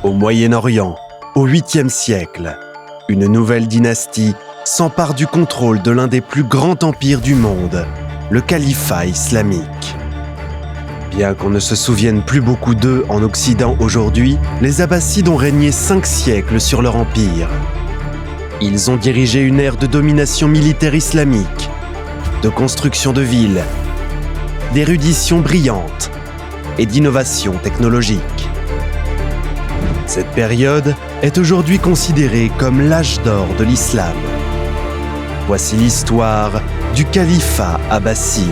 Au Moyen-Orient, au 8e siècle, une nouvelle dynastie s'empare du contrôle de l'un des plus grands empires du monde, le califat islamique. Bien qu'on ne se souvienne plus beaucoup d'eux en Occident aujourd'hui, les Abbassides ont régné 5 siècles sur leur empire. Ils ont dirigé une ère de domination militaire islamique, de construction de villes, d'érudition brillante et d'innovation technologique. Cette période est aujourd'hui considérée comme l'âge d'or de l'islam. Voici l'histoire du califat abbasside.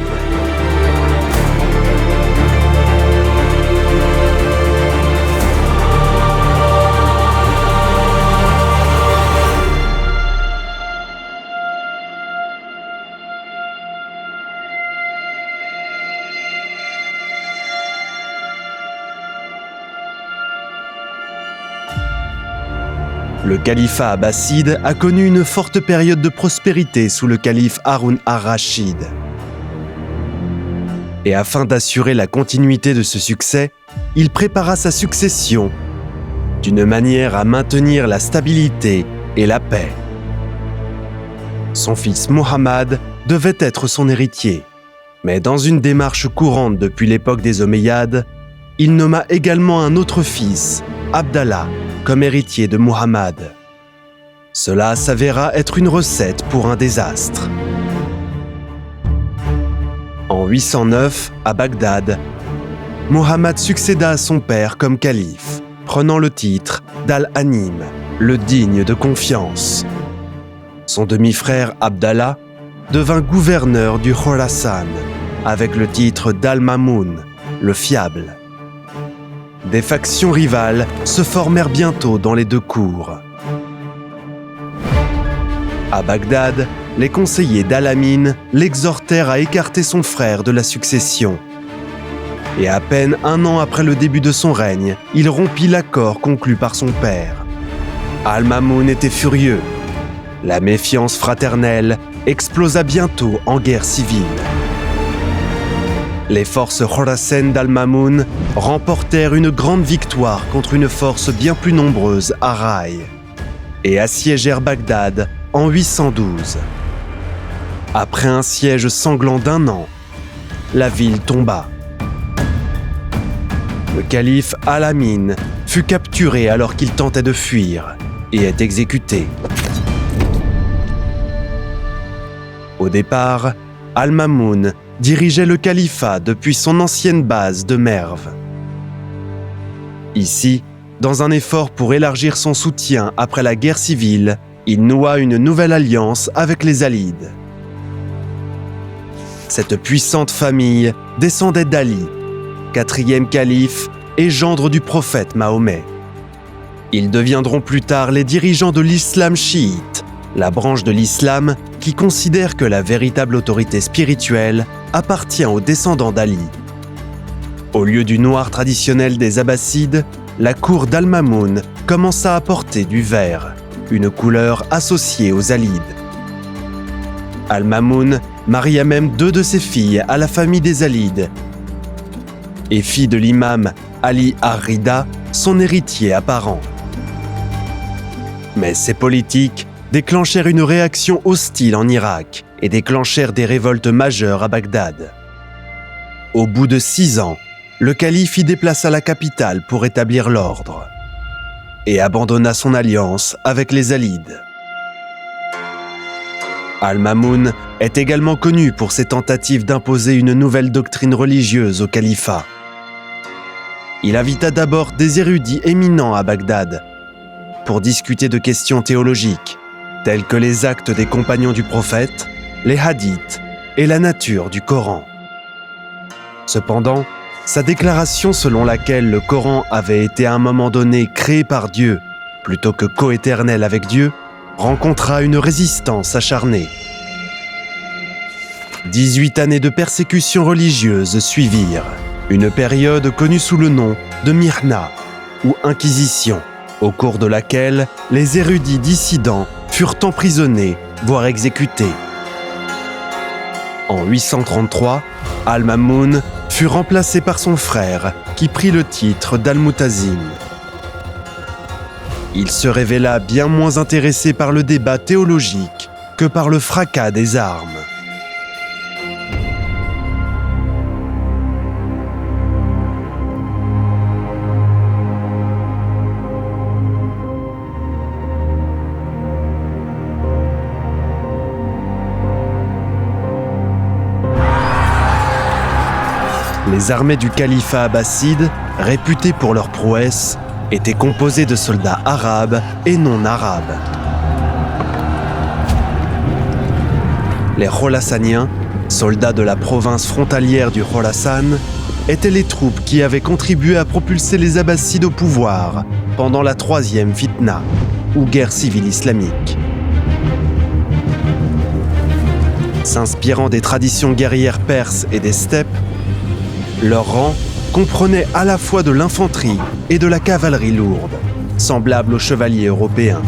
Le califat abbasside a connu une forte période de prospérité sous le calife Haroun ar-Rachid. Et afin d'assurer la continuité de ce succès, il prépara sa succession d'une manière à maintenir la stabilité et la paix. Son fils Muhammad devait être son héritier, mais dans une démarche courante depuis l'époque des Omeyyades, il nomma également un autre fils, Abdallah, comme héritier de Muhammad. Cela s'avéra être une recette pour un désastre. En 809, à Bagdad, Muhammad succéda à son père comme calife, prenant le titre d'Al-Anim, le digne de confiance. Son demi-frère Abdallah devint gouverneur du Khorasan, avec le titre d'Al-Mamoun, le fiable. Des factions rivales se formèrent bientôt dans les deux cours. À Bagdad, les conseillers d'Al-Amin l'exhortèrent à écarter son frère de la succession. Et à peine un an après le début de son règne, il rompit l'accord conclu par son père. Al-Mamoun était furieux. La méfiance fraternelle explosa bientôt en guerre civile. Les forces Khorasan d'Al-Mamoun remportèrent une grande victoire contre une force bien plus nombreuse à Rai et assiégèrent Bagdad en 812. Après un siège sanglant d'1 an, la ville tomba. Le calife Al-Amin fut capturé alors qu'il tentait de fuir et est exécuté. Au départ, Al-Mamoun dirigeait le califat depuis son ancienne base de Merv. Ici, dans un effort pour élargir son soutien après la guerre civile, il noua une nouvelle alliance avec les Alides. Cette puissante famille descendait d'Ali, 4e calife et gendre du prophète Mahomet. Ils deviendront plus tard les dirigeants de l'islam chiite, la branche de l'islam qui considère que la véritable autorité spirituelle appartient aux descendants d'Ali. Au lieu du noir traditionnel des Abbassides, la cour d'Al-Mamoun commença à porter du vert, une couleur associée aux Alides. Al-Mamoun maria même 2 de ses filles à la famille des Alides et fit de l'imam Ali ar-Rida son héritier apparent. Mais ces politiques déclenchèrent une réaction hostile en Irak et déclenchèrent des révoltes majeures à Bagdad. Au bout de 6 ans, le calife y déplaça la capitale pour établir l'ordre et abandonna son alliance avec les Alides. Al-Mamoun est également connu pour ses tentatives d'imposer une nouvelle doctrine religieuse au califat. Il invita d'abord des érudits éminents à Bagdad pour discuter de questions théologiques, tels que les actes des compagnons du prophète, les hadiths et la nature du Coran. Cependant, sa déclaration selon laquelle le Coran avait été à un moment donné créé par Dieu plutôt que coéternel avec Dieu rencontra une résistance acharnée. 18 années de persécution religieuse suivirent, une période connue sous le nom de Mihna ou Inquisition, au cours de laquelle les érudits dissidents furent emprisonnés, voire exécutés. En 833, Al-Mamoun fut remplacé par son frère, qui prit le titre d'Al-Mutazim. Il se révéla bien moins intéressé par le débat théologique que par le fracas des armes. Les armées du califat abbasside, réputées pour leur prouesse, étaient composées de soldats arabes et non arabes. Les Kholassaniens, soldats de la province frontalière du Khorasan, étaient les troupes qui avaient contribué à propulser les Abbassides au pouvoir pendant la troisième fitna, ou guerre civile islamique. S'inspirant des traditions guerrières perses et des steppes, leur rang comprenait à la fois de l'infanterie et de la cavalerie lourde, semblable aux chevaliers européens.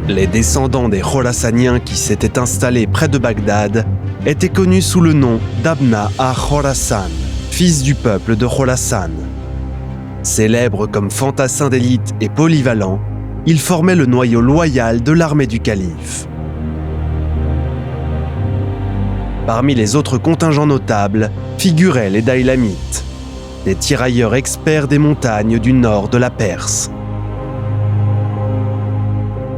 Les descendants des Khorassaniens qui s'étaient installés près de Bagdad étaient connus sous le nom d'Abna al-Khorasan, fils du peuple de Khorassan. Célèbres comme fantassins d'élite et polyvalents, ils formaient le noyau loyal de l'armée du calife. Parmi les autres contingents notables figuraient les Daylamites, des tirailleurs experts des montagnes du nord de la Perse.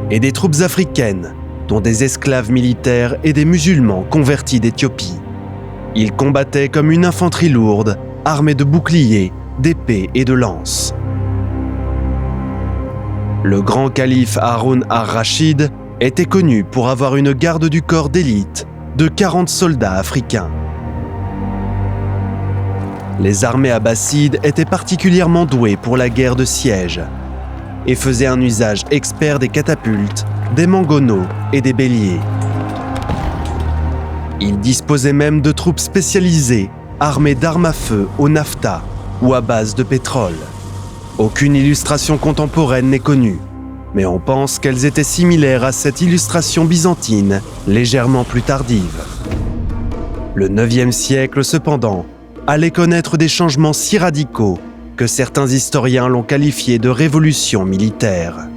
Et des troupes africaines, dont des esclaves militaires et des musulmans convertis d'Éthiopie. Ils combattaient comme une infanterie lourde, armée de boucliers, d'épées et de lances. Le grand calife Haroun ar-Rachid était connu pour avoir une garde du corps d'élite de 40 soldats africains. Les armées abbassides étaient particulièrement douées pour la guerre de siège et faisaient un usage expert des catapultes, des mangonneaux et des béliers. Ils disposaient même de troupes spécialisées, armées d'armes à feu au naphta ou à base de pétrole. Aucune illustration contemporaine n'est connue, mais on pense qu'elles étaient similaires à cette illustration byzantine, légèrement plus tardive. Le IXe siècle, cependant, allait connaître des changements si radicaux que certains historiens l'ont qualifié de révolution militaire.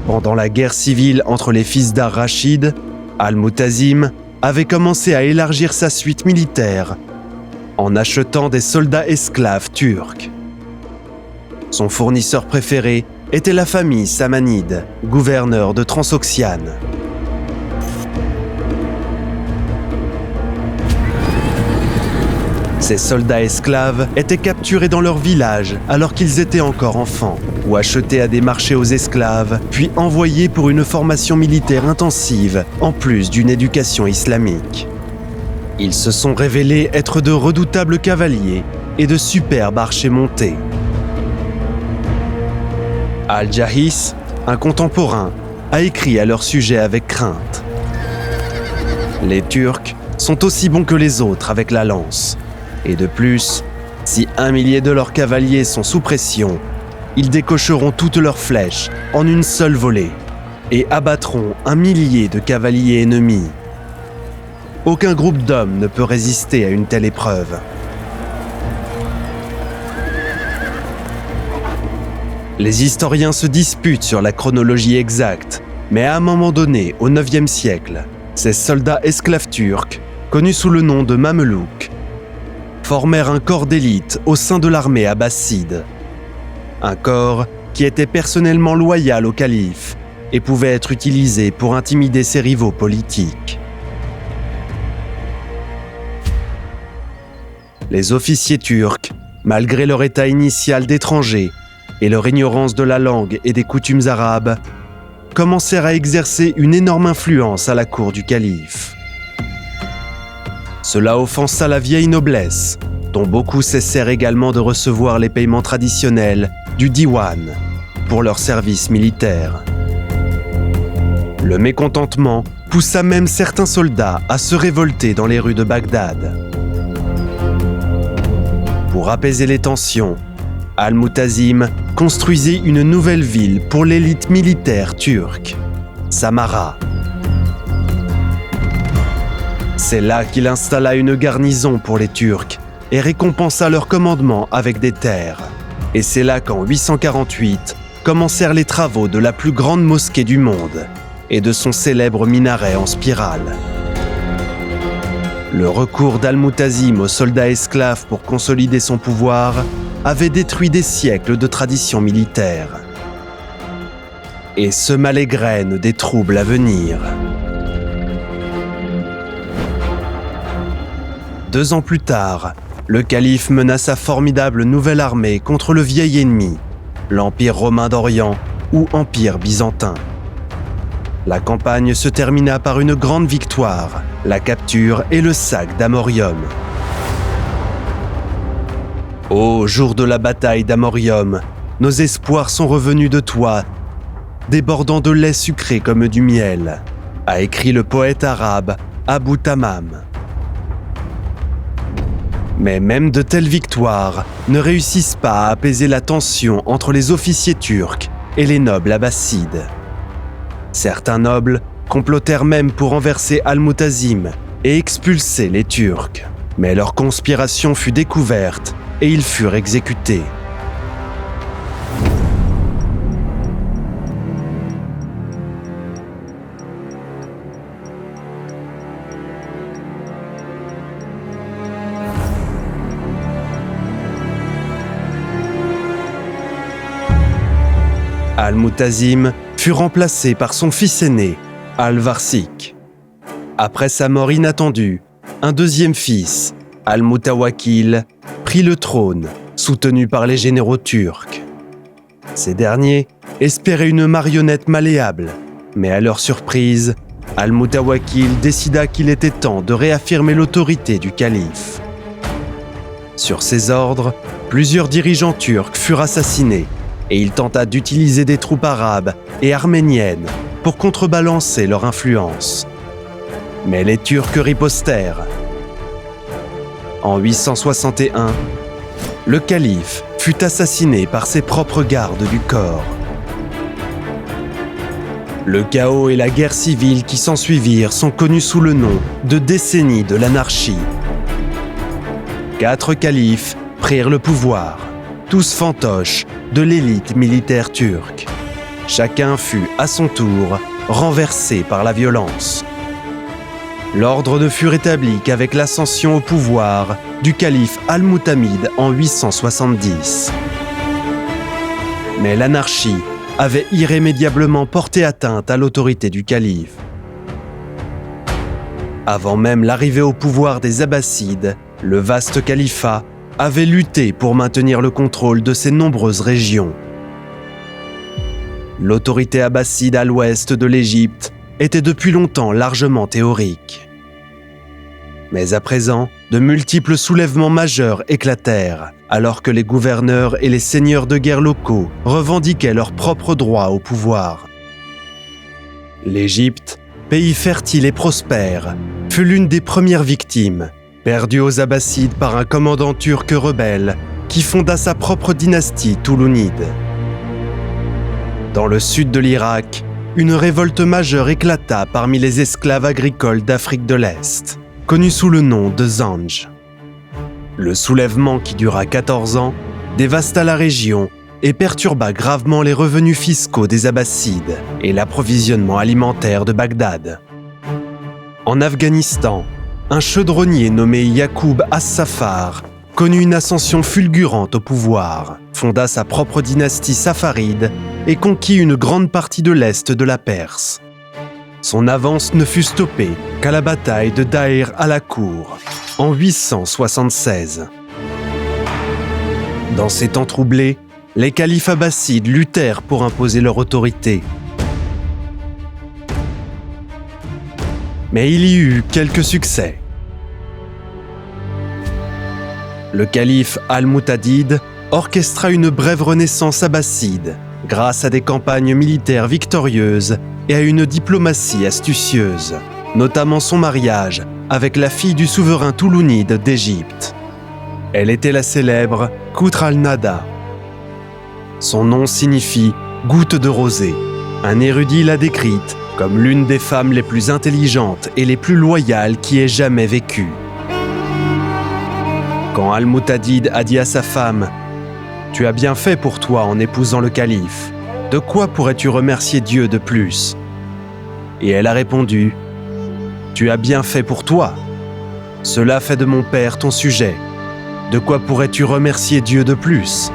Pendant la guerre civile entre les fils d'Ar-Rachid, Al-Mu'tasim avait commencé à élargir sa suite militaire en achetant des soldats esclaves turcs. Son fournisseur préféré était la famille samanide, gouverneur de Transoxiane. Ces soldats esclaves étaient capturés dans leur village alors qu'ils étaient encore enfants, ou achetés à des marchés aux esclaves, puis envoyés pour une formation militaire intensive, en plus d'une éducation islamique. Ils se sont révélés être de redoutables cavaliers et de superbes archers montés. Al-Jahis, un contemporain, a écrit à leur sujet avec crainte. Les Turcs sont aussi bons que les autres avec la lance. Et de plus, si 1 millier de leurs cavaliers sont sous pression, ils décocheront toutes leurs flèches en une seule volée et abattront 1 millier de cavaliers ennemis. Aucun groupe d'hommes ne peut résister à une telle épreuve. Les historiens se disputent sur la chronologie exacte, mais à un moment donné, au IXe siècle, ces soldats esclaves turcs, connus sous le nom de Mamelouks, formèrent un corps d'élite au sein de l'armée abbasside. Un corps qui était personnellement loyal au calife et pouvait être utilisé pour intimider ses rivaux politiques. Les officiers turcs, malgré leur état initial d'étrangers et leur ignorance de la langue et des coutumes arabes, commencèrent à exercer une énorme influence à la cour du calife. Cela offensa la vieille noblesse, dont beaucoup cessèrent également de recevoir les paiements traditionnels du diwan pour leur service militaire. Le mécontentement poussa même certains soldats à se révolter dans les rues de Bagdad. Pour apaiser les tensions, Al-Mu'tasim construisit une nouvelle ville pour l'élite militaire turque, Samarra. C'est là qu'il installa une garnison pour les Turcs et récompensa leur commandement avec des terres. Et c'est là qu'en 848 commencèrent les travaux de la plus grande mosquée du monde et de son célèbre minaret en spirale. Le recours d'Al-Mu'tasim aux soldats esclaves pour consolider son pouvoir avait détruit des siècles de traditions militaires et sema les graines des troubles à venir. 2 ans plus tard, le calife mena sa formidable nouvelle armée contre le vieil ennemi, l'Empire romain d'Orient ou Empire byzantin. La campagne se termina par une grande victoire, la capture et le sac d'Amorium. Ô jour de la bataille d'Amorium, nos espoirs sont revenus de toi, débordant de lait sucré comme du miel, a écrit le poète arabe Abu Tamam. Mais même de telles victoires ne réussissent pas à apaiser la tension entre les officiers turcs et les nobles abbassides. Certains nobles complotèrent même pour renverser Al-Mu'tasim et expulser les Turcs. Mais leur conspiration fut découverte et ils furent exécutés. Al-Mu'tasim fut remplacé par son fils aîné, Al-Warsik. Après sa mort inattendue, un deuxième fils, Al-Mutawakkil, prit le trône, soutenu par les généraux turcs. Ces derniers espéraient une marionnette malléable, mais à leur surprise, Al-Mutawakkil décida qu'il était temps de réaffirmer l'autorité du calife. Sur ses ordres, plusieurs dirigeants turcs furent assassinés, et il tenta d'utiliser des troupes arabes et arméniennes pour contrebalancer leur influence. Mais les Turcs ripostèrent. En 861, le calife fut assassiné par ses propres gardes du corps. Le chaos et la guerre civile qui s'ensuivirent sont connus sous le nom de décennies de l'anarchie. 4 califes prirent le pouvoir, tous fantoches de l'élite militaire turque. Chacun fut, à son tour, renversé par la violence. L'ordre ne fut rétabli qu'avec l'ascension au pouvoir du calife Al-Mu'tamid en 870. Mais l'anarchie avait irrémédiablement porté atteinte à l'autorité du calife. Avant même l'arrivée au pouvoir des Abbassides, le vaste califat avait lutté pour maintenir le contrôle de ses nombreuses régions. L'autorité abbasside à l'ouest de l'Égypte était depuis longtemps largement théorique. Mais à présent, de multiples soulèvements majeurs éclatèrent, alors que les gouverneurs et les seigneurs de guerre locaux revendiquaient leur propre droit au pouvoir. L'Égypte, pays fertile et prospère, fut l'une des premières victimes, perdue aux Abbassides par un commandant turc rebelle qui fonda sa propre dynastie toulounide. Dans le sud de l'Irak, une révolte majeure éclata parmi les esclaves agricoles d'Afrique de l'Est, connus sous le nom de Zanj. Le soulèvement, qui dura 14 ans, dévasta la région et perturba gravement les revenus fiscaux des Abbassides et l'approvisionnement alimentaire de Bagdad. En Afghanistan, un chaudronnier nommé Yaqub as-Saffar connut une ascension fulgurante au pouvoir, fonda sa propre dynastie safaride et conquit une grande partie de l'est de la Perse. Son avance ne fut stoppée qu'à la bataille de Daïr al-Akour en 876. Dans ces temps troublés, les califes abbassides luttèrent pour imposer leur autorité. Mais il y eut quelques succès. Le calife Al-Mu'tadid orchestra une brève renaissance abbasside grâce à des campagnes militaires victorieuses et à une diplomatie astucieuse, notamment son mariage avec la fille du souverain toulounide d'Égypte. Elle était la célèbre Qutr al-Nada. Son nom signifie « goutte de rosée ». Un érudit l'a décrite comme l'une des femmes les plus intelligentes et les plus loyales qui ait jamais vécu. Quand Al-Mu'tadid a dit à sa femme « Tu as bien fait pour toi en épousant le calife. De quoi pourrais-tu remercier Dieu de plus ?» Et elle a répondu « Tu as bien fait pour toi. Cela fait de mon père ton sujet. De quoi pourrais-tu remercier Dieu de plus ?»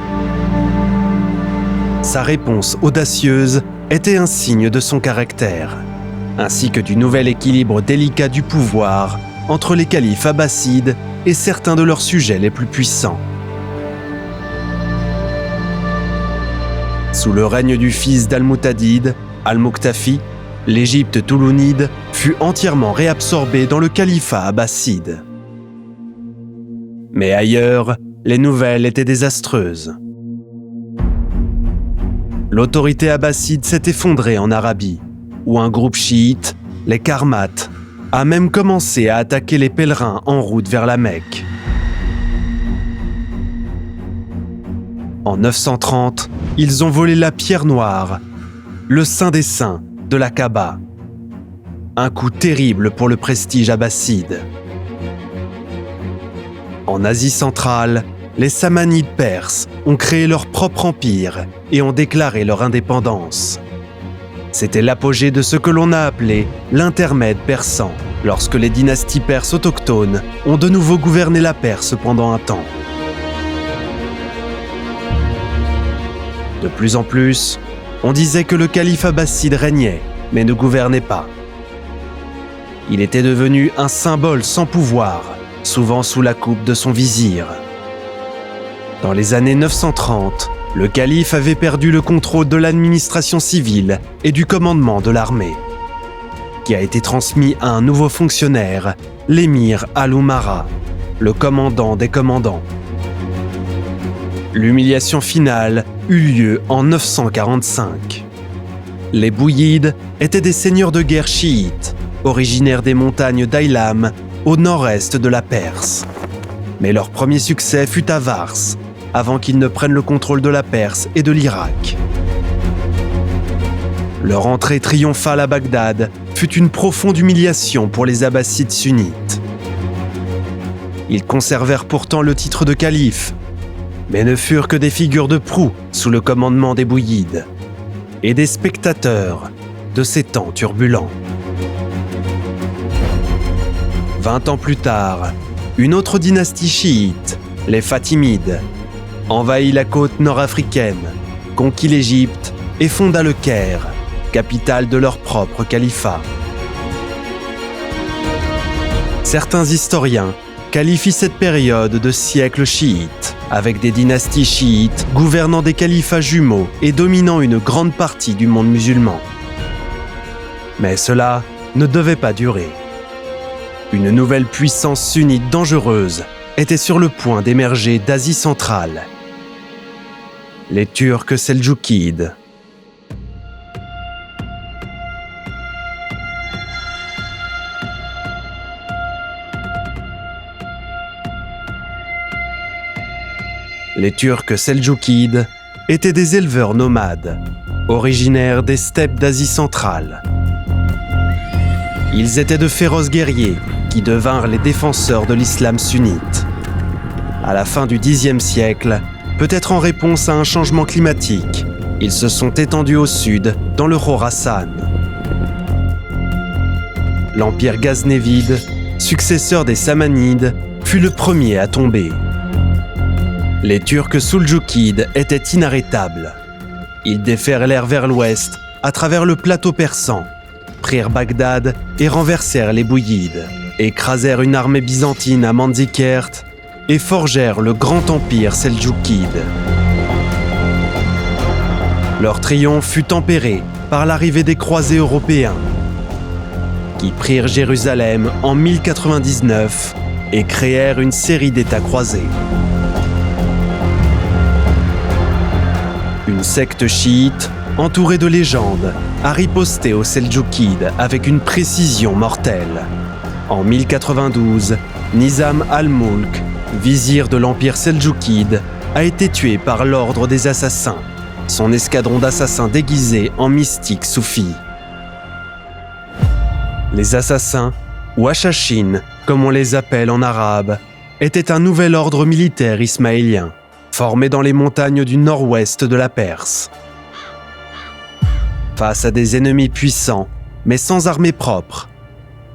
Sa réponse audacieuse était un signe de son caractère, ainsi que du nouvel équilibre délicat du pouvoir entre les califes abbassides et certains de leurs sujets les plus puissants. Sous le règne du fils d'Al-Mu'tadid, Al-Muqtafi, l'Égypte toulounide fut entièrement réabsorbée dans le califat abbasside. Mais ailleurs, les nouvelles étaient désastreuses. L'autorité abbasside s'est effondrée en Arabie, où un groupe chiite, les Karmates, a même commencé à attaquer les pèlerins en route vers la Mecque. En 930, ils ont volé la pierre noire, le Saint des Saints de la Kaaba. Un coup terrible pour le prestige abbasside. En Asie centrale, les Samanides perses ont créé leur propre empire et ont déclaré leur indépendance. C'était l'apogée de ce que l'on a appelé l'intermède persan, lorsque les dynasties perses autochtones ont de nouveau gouverné la Perse pendant un temps. De plus en plus, on disait que le calife abbasside régnait, mais ne gouvernait pas. Il était devenu un symbole sans pouvoir, souvent sous la coupe de son vizir. Dans les années 930, le calife avait perdu le contrôle de l'administration civile et du commandement de l'armée, qui a été transmis à un nouveau fonctionnaire, l'émir Al-Umara, le commandant des commandants. L'humiliation finale eut lieu en 945. Les Bouyides étaient des seigneurs de guerre chiites, originaires des montagnes d'Aylam, au nord-est de la Perse. Mais leur premier succès fut à Vars, avant qu'ils ne prennent le contrôle de la Perse et de l'Irak. Leur entrée triomphale à Bagdad fut une profonde humiliation pour les Abbassides sunnites. Ils conservèrent pourtant le titre de calife, mais ne furent que des figures de proue sous le commandement des Bouyides et des spectateurs de ces temps turbulents. 20 ans plus tard, une autre dynastie chiite, les Fatimides, envahit la côte nord-africaine, conquit l'Égypte et fonda le Caire, capitale de leur propre califat. Certains historiens qualifient cette période de siècle chiite, avec des dynasties chiites gouvernant des califats jumeaux et dominant une grande partie du monde musulman. Mais cela ne devait pas durer. Une nouvelle puissance sunnite dangereuse était sur le point d'émerger d'Asie centrale. Les Turcs seldjoukides. Les Turcs seldjoukides étaient des éleveurs nomades, originaires des steppes d'Asie centrale. Ils étaient de féroces guerriers qui devinrent les défenseurs de l'islam sunnite. À la fin du Xe siècle, peut-être en réponse à un changement climatique, ils se sont étendus au sud, dans le Khorassan. L'empire ghaznévide, successeur des Samanides, fut le premier à tomber. Les Turcs seldjoukides étaient inarrêtables. Ils déferlèrent vers l'ouest, à travers le plateau persan, prirent Bagdad et renversèrent les Bouyides, écrasèrent une armée byzantine à Manzikert et forgèrent le grand empire seldjoukide. Leur triomphe fut tempéré par l'arrivée des croisés européens, qui prirent Jérusalem en 1099 et créèrent une série d'États croisés. Une secte chiite, entourée de légendes, a riposté aux Seldjoukides avec une précision mortelle. En 1092, Nizam al-Mulk, vizir de l'empire seldjoukide, a été tué par l'ordre des assassins, son escadron d'assassins déguisés en mystiques soufis. Les assassins, ou Hachachines, comme on les appelle en arabe, était un nouvel ordre militaire ismaélien, formé dans les montagnes du nord-ouest de la Perse. Face à des ennemis puissants, mais sans armée propre,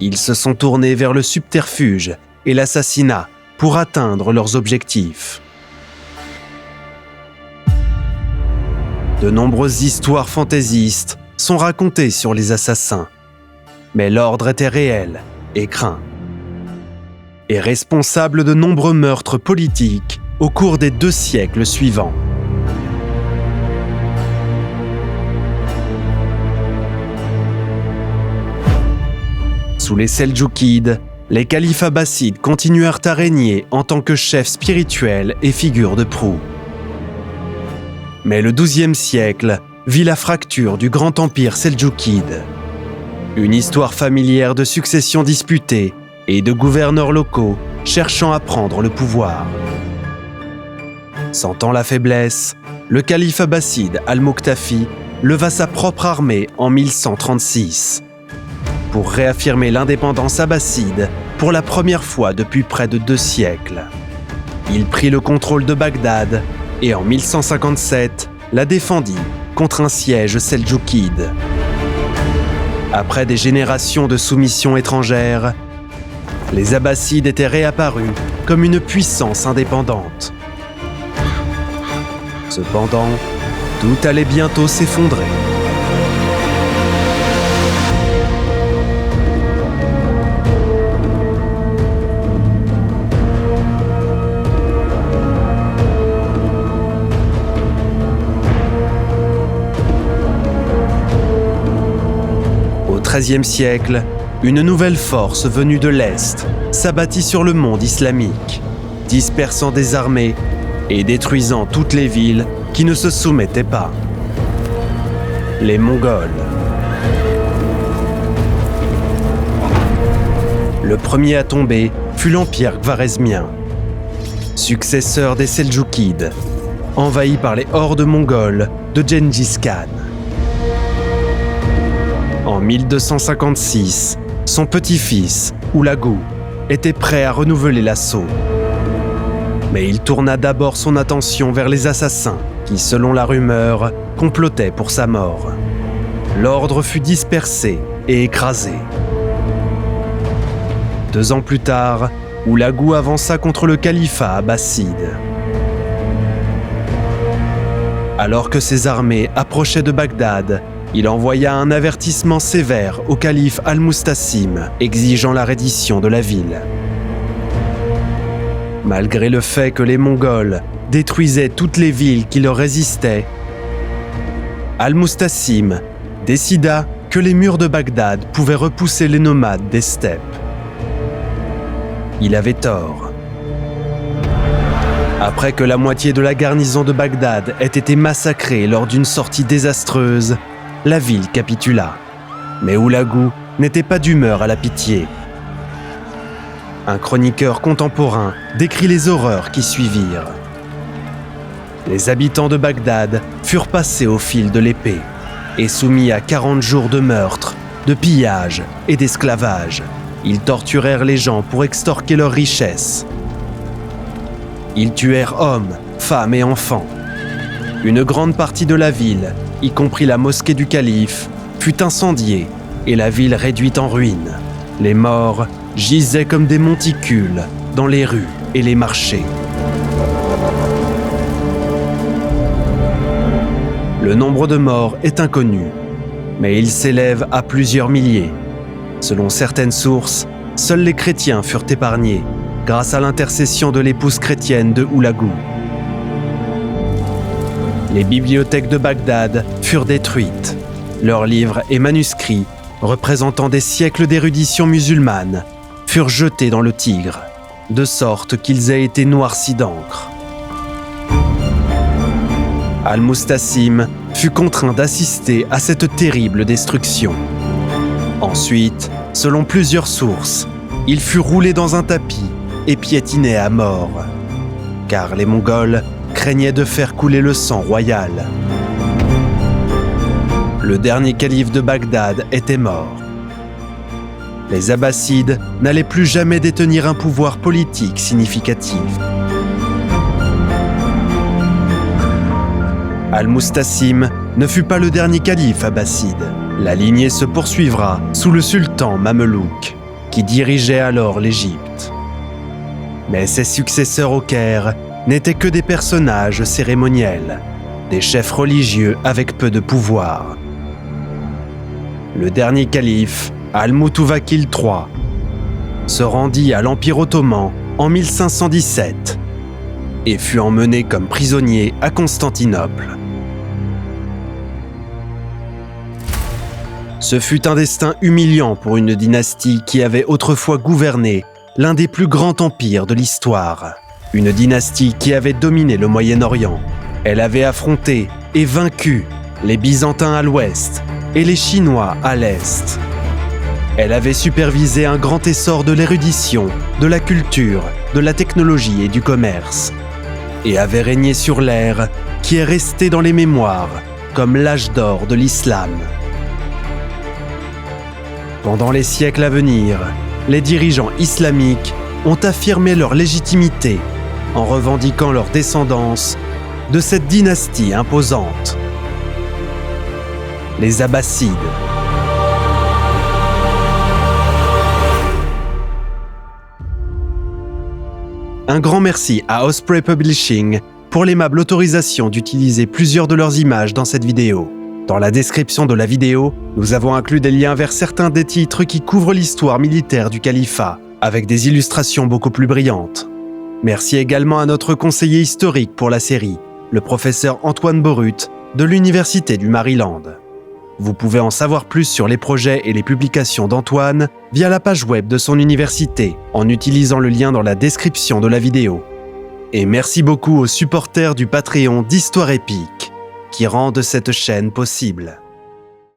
ils se sont tournés vers le subterfuge et l'assassinat pour atteindre leurs objectifs. De nombreuses histoires fantaisistes sont racontées sur les assassins, mais l'ordre était réel et craint, et responsable de nombreux meurtres politiques au cours des 2 siècles suivants. Sous les Seldjoukides, les califes abbassides continuèrent à régner en tant que chefs spirituels et figures de proue. Mais le XIIe siècle vit la fracture du grand empire seldjoukide. Une histoire familière de successions disputées et de gouverneurs locaux cherchant à prendre le pouvoir. Sentant la faiblesse, le calife abbasside Al-Muqtafi leva sa propre armée en 1136 pour réaffirmer l'indépendance abbasside pour la première fois depuis près de 2 siècles. Il prit le contrôle de Bagdad et en 1157 la défendit contre un siège seldjoukide. Après des générations de soumission étrangère, les Abbassides étaient réapparus comme une puissance indépendante. Cependant, tout allait bientôt s'effondrer. Au XIIIe siècle, une nouvelle force venue de l'Est s'abattit sur le monde islamique, dispersant des armées et détruisant toutes les villes qui ne se soumettaient pas. Les Mongols. Le premier à tomber fut l'empire khwarezmien, successeur des Seldjoukides, envahi par les hordes mongoles de Gengis Khan. En 1256, son petit-fils, Hulagu, était prêt à renouveler l'assaut. Mais il tourna d'abord son attention vers les assassins qui, selon la rumeur, complotaient pour sa mort. L'ordre fut dispersé et écrasé. 2 ans plus tard, Hulagu avança contre le califat abbasside. Alors que ses armées approchaient de Bagdad, il envoya un avertissement sévère au calife Al-Mustasim, exigeant la reddition de la ville. Malgré le fait que les Mongols détruisaient toutes les villes qui leur résistaient, Al-Mustasim décida que les murs de Bagdad pouvaient repousser les nomades des steppes. Il avait tort. Après que la moitié de la garnison de Bagdad ait été massacrée lors d'une sortie désastreuse, la ville capitula. Mais Hulagu n'était pas d'humeur à la pitié. Un chroniqueur contemporain décrit les horreurs qui suivirent. Les habitants de Bagdad furent passés au fil de l'épée et soumis à 40 jours de meurtres, de pillages et d'esclavage. Ils torturèrent les gens pour extorquer leurs richesses. Ils tuèrent hommes, femmes et enfants. Une grande partie de la ville, y compris la mosquée du calife, fut incendiée et la ville réduite en ruines. Les morts gisaient comme des monticules dans les rues et les marchés. Le nombre de morts est inconnu, mais il s'élève à plusieurs milliers. Selon certaines sources, seuls les chrétiens furent épargnés grâce à l'intercession de l'épouse chrétienne de Hulagu. Les bibliothèques de Bagdad furent détruites. Leurs livres et manuscrits, représentant des siècles d'érudition musulmane, furent jetés dans le Tigre, de sorte qu'ils aient été noircis d'encre. Al-Mustasim fut contraint d'assister à cette terrible destruction. Ensuite, selon plusieurs sources, il fut roulé dans un tapis et piétiné à mort, car les Mongols craignaient de faire couler le sang royal. Le dernier calife de Bagdad était mort. Les Abbassides n'allaient plus jamais détenir un pouvoir politique significatif. Al-Mustasim ne fut pas le dernier calife abbasside. La lignée se poursuivra sous le sultan mamelouk, qui dirigeait alors l'Égypte. Mais ses successeurs au Caire n'étaient que des personnages cérémoniels, des chefs religieux avec peu de pouvoir. Le dernier calife, Al-Mutawakkil III, se rendit à l'Empire ottoman en 1517 et fut emmené comme prisonnier à Constantinople. Ce fut un destin humiliant pour une dynastie qui avait autrefois gouverné l'un des plus grands empires de l'histoire. Une dynastie qui avait dominé le Moyen-Orient. Elle avait affronté et vaincu les Byzantins à l'ouest et les Chinois à l'est. Elle avait supervisé un grand essor de l'érudition, de la culture, de la technologie et du commerce, et avait régné sur l'ère qui est restée dans les mémoires comme l'âge d'or de l'islam. Pendant les siècles à venir, les dirigeants islamiques ont affirmé leur légitimité en revendiquant leur descendance de cette dynastie imposante. Les Abbassides. Un grand merci à Osprey Publishing pour l'aimable autorisation d'utiliser plusieurs de leurs images dans cette vidéo. Dans la description de la vidéo, nous avons inclus des liens vers certains des titres qui couvrent l'histoire militaire du califat, avec des illustrations beaucoup plus brillantes. Merci également à notre conseiller historique pour la série, le professeur Antoine Borut de l'Université du Maryland. Vous pouvez en savoir plus sur les projets et les publications d'Antoine via la page web de son université en utilisant le lien dans la description de la vidéo. Et merci beaucoup aux supporters du Patreon d'Histoire Épique qui rendent cette chaîne possible.